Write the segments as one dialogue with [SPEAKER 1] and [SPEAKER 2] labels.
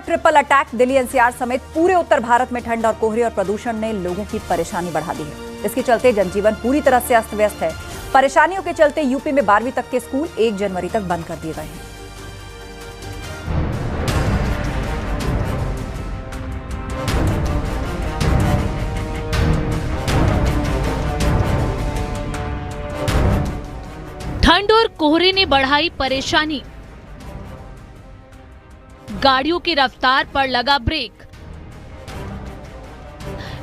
[SPEAKER 1] Triple attack. Delhi NCR समेत पूरे उत्तर भारत में ठंड और कोहरे और प्रदूषण ने लोगों की परेशानी बढ़ा दी है। इसके चलते जनजीवन पूरी तरह से अस्त व्यस्त है। परेशानियों के चलते यूपी में 12वीं तक के स्कूल 1 जनवरी तक बंद कर दिए गए हैं।
[SPEAKER 2] ठंड और कोहरे ने बढ़ाई परेशानी, गाड़ियों की रफ्तार पर लगा ब्रेक।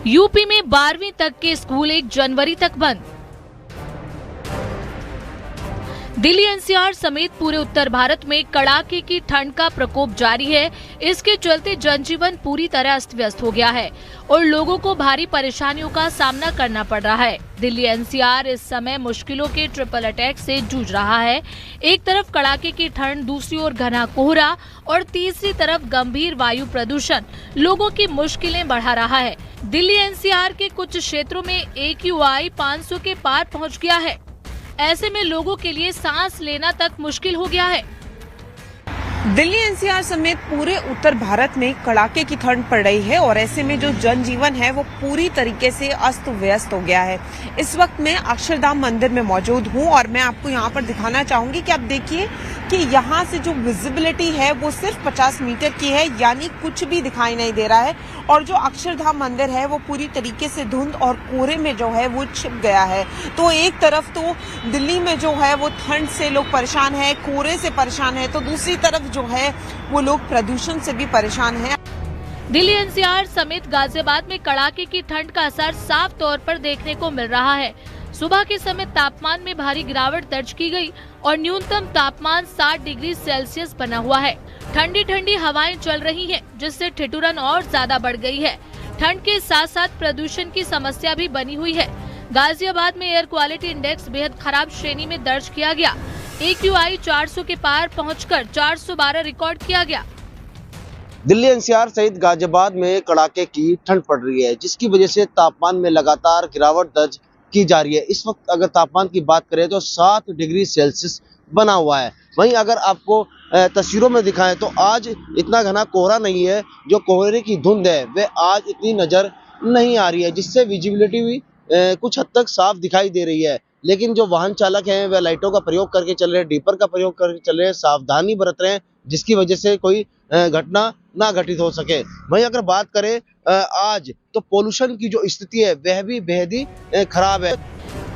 [SPEAKER 2] यूपी में 12वीं तक के स्कूल 1 जनवरी तक बंद। दिल्ली एनसीआर समेत पूरे उत्तर भारत में कड़ाके की ठंड का प्रकोप जारी है। इसके चलते जनजीवन पूरी तरह अस्त व्यस्त हो गया है और लोगों को भारी परेशानियों का सामना करना पड़ रहा है। दिल्ली एनसीआर इस समय मुश्किलों के ट्रिपल अटैक से जूझ रहा है। एक तरफ कड़ाके की ठंड, दूसरी ओर घना कोहरा और तीसरी तरफ गंभीर वायु प्रदूषण लोगों की मुश्किलें बढ़ा रहा है। दिल्ली एनसीआर के कुछ क्षेत्रों में AQI 500 के पार पहुंच गया है। ऐसे में लोगों के लिए सांस लेना तक मुश्किल हो गया है।
[SPEAKER 3] दिल्ली एनसीआर समेत पूरे उत्तर भारत में कड़ाके की ठंड पड़ रही है और ऐसे में जो जनजीवन है वो पूरी तरीके से अस्त व्यस्त हो गया है। इस वक्त मैं अक्षरधाम मंदिर में मौजूद हूँ और मैं आपको यहाँ पर दिखाना चाहूंगी कि आप देखिए कि यहाँ से जो विजिबिलिटी है वो सिर्फ 50 मीटर की है, यानी कुछ भी दिखाई नहीं दे रहा है। और जो अक्षरधाम मंदिर है वो पूरी तरीके से धुंध और कोहरे में जो है वो छिप गया है। तो एक तरफ तो दिल्ली में जो है वो ठंड से लोग परेशान है, कोहरे से परेशान है, तो दूसरी तरफ जो है वो लोग प्रदूषण से भी परेशान हैं।
[SPEAKER 2] दिल्ली एनसीआर समेत गाजियाबाद में कड़ाके की ठंड का असर साफ तौर पर देखने को मिल रहा है। सुबह के समय तापमान में भारी गिरावट दर्ज की गई और न्यूनतम तापमान 60 डिग्री सेल्सियस बना हुआ है। ठंडी ठंडी हवाएं चल रही हैं, जिससे ठिठुरन और ज्यादा बढ़ गई है। ठंड के साथ साथ प्रदूषण की समस्या भी बनी हुई है। गाजियाबाद में एयर क्वालिटी इंडेक्स बेहद खराब श्रेणी में दर्ज किया गया। AQI 400 के पार पहुंचकर 412 रिकॉर्ड किया गया।
[SPEAKER 4] दिल्ली एनसीआर सहित गाजियाबाद में कड़ाके की ठंड पड़ रही है, जिसकी वजह से तापमान में लगातार गिरावट दर्ज की जा रही है। इस वक्त अगर तापमान की बात करें तो 7 डिग्री सेल्सियस बना हुआ है। वहीं अगर आपको तस्वीरों में दिखाएं तो आज इतना घना कोहरा नहीं है। जो कोहरे की धुंध है वह आज इतनी नजर नहीं आ रही है, जिससे विजिबिलिटी भी कुछ हद तक साफ दिखाई दे रही है। लेकिन जो वाहन चालक हैं वह लाइटों का प्रयोग करके चल रहे हैं, डीपर का प्रयोग करके चल रहे हैं, सावधानी बरत रहे हैं, जिसकी वजह से कोई घटना ना घटित हो सके। वहीं अगर बात करें आज तो पोल्यूशन की जो स्थिति है वह भी बेहद ही खराब है।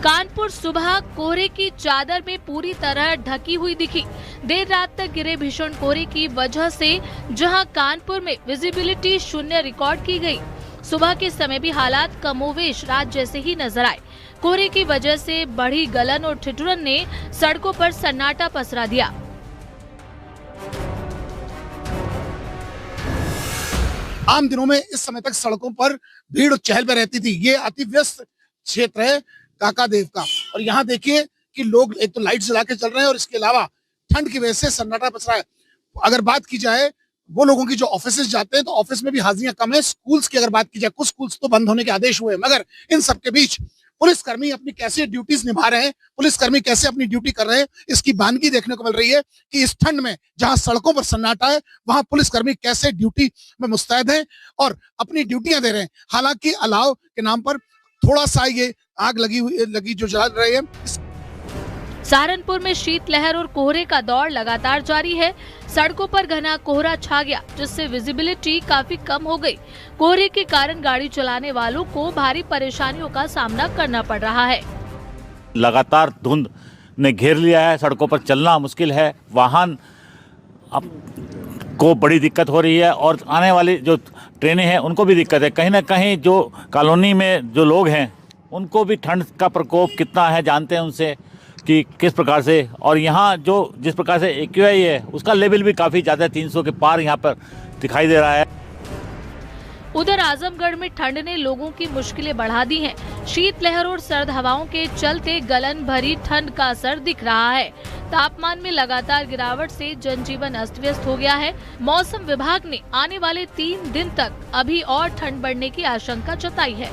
[SPEAKER 2] कानपुर सुबह कोहरे की चादर में पूरी तरह ढकी हुई दिखी। देर रात तक गिरे भीषण कोहरे की वजह से जहां कानपुर में विजिबिलिटी 0 रिकॉर्ड की गई, सुबह के समय भी हालात कमोवेश रात जैसे ही नजर आए। कोहरे की वजह से बढ़ी गलन और ठिठुरन ने सड़कों पर सन्नाटा पसरा दिया।
[SPEAKER 5] आम दिनों में इस समय तक सड़कों पर भीड़ चहल में रहती थी। ये अति व्यस्त क्षेत्र है काकादेव का और यहाँ देखिए कि लोग एक तो लाइट जला के चल रहे हैं और इसके अलावा ठंड की वजह से सन्नाटा पसरा है। अगर बात की जाए वो लोगों की जो ऑफिस जाते हैं तो ऑफिस में भी हाजिरियां कम है। स्कूल्स की अगर बात की जाए, कुछ स्कूल्स तो बंद होने के आदेश हुए, मगर इन सबके बीच पुलिसकर्मी अपनी कैसे ड्यूटीज निभा रहे हैं, पुलिसकर्मी कैसे अपनी ड्यूटी कर रहे हैं, इसकी बानगी देखने को मिल रही है कि इस ठंड में जहां सड़कों पर सन्नाटा है वहां पुलिसकर्मी कैसे ड्यूटी में मुस्तैद हैं और अपनी ड्यूटियां दे रहे हैं। हालांकि अलाव के नाम पर थोड़ा सा ये आग लगी जो जल रही है।
[SPEAKER 2] सहारनपुर में शीतलहर और कोहरे का दौर लगातार जारी है। सड़कों पर घना कोहरा छा गया, जिससे विजिबिलिटी काफी कम हो गई। कोहरे के कारण गाड़ी चलाने वालों को भारी परेशानियों का सामना करना पड़ रहा है।
[SPEAKER 6] लगातार धुंध ने घेर लिया है, सड़कों पर चलना मुश्किल है, वाहन को बड़ी दिक्कत हो रही है और आने वाली जो ट्रेनें हैं उनको भी दिक्कत है। कहीं ना कहीं जो कॉलोनी में जो लोग हैं उनको भी ठंड का प्रकोप कितना है जानते हैं उनसे कि किस प्रकार से, और यहाँ जो जिस प्रकार से AQI है उसका लेवल भी काफ़ी ज़्यादा 300 के पार यहाँ पर दिखाई दे रहा है।
[SPEAKER 2] उधर आजमगढ़ में ठंड ने लोगों की मुश्किलें बढ़ा दी हैं। शीतलहर और सर्द हवाओं के चलते गलन भरी ठंड का असर दिख रहा है। तापमान में लगातार गिरावट से जनजीवन अस्त व्यस्त हो गया है। मौसम विभाग ने आने वाले 3 दिन तक अभी और ठंड बढ़ने की आशंका जताई है।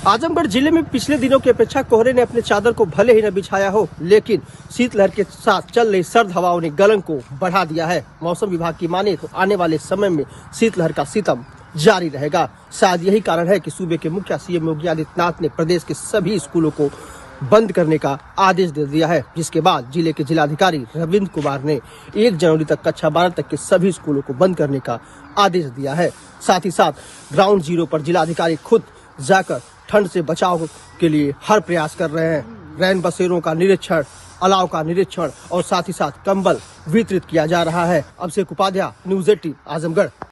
[SPEAKER 7] आजमगढ़ जिले में पिछले दिनों की अपेक्षा कोहरे ने अपने चादर को भले ही न बिछाया हो, लेकिन शीतलहर के साथ चल रही सर्द हवाओं ने गलन को बढ़ा दिया है। मौसम विभाग की माने तो आने वाले समय में शीतलहर का सितम जारी रहेगा। शायद यही कारण है कि सूबे के मुखिया सीएम योगी आदित्यनाथ ने प्रदेश के सभी स्कूलों को बंद करने का आदेश दे दिया है, जिसके बाद जिले के जिलाधिकारी रविंद्र कुमार ने 1 जनवरी तक कक्षा 12 तक के सभी स्कूलों को बंद करने का आदेश दिया है। साथ ही साथ ग्राउंड जीरो पर जिलाधिकारी खुद जाकर ठंड से बचाव के लिए हर प्रयास कर रहे हैं। रैन बसेरों का निरीक्षण, अलाव का निरीक्षण और साथ ही साथ कंबल वितरित किया जा रहा है। अभिषेक उपाध्याय, न्यूज़ 18 आजमगढ़।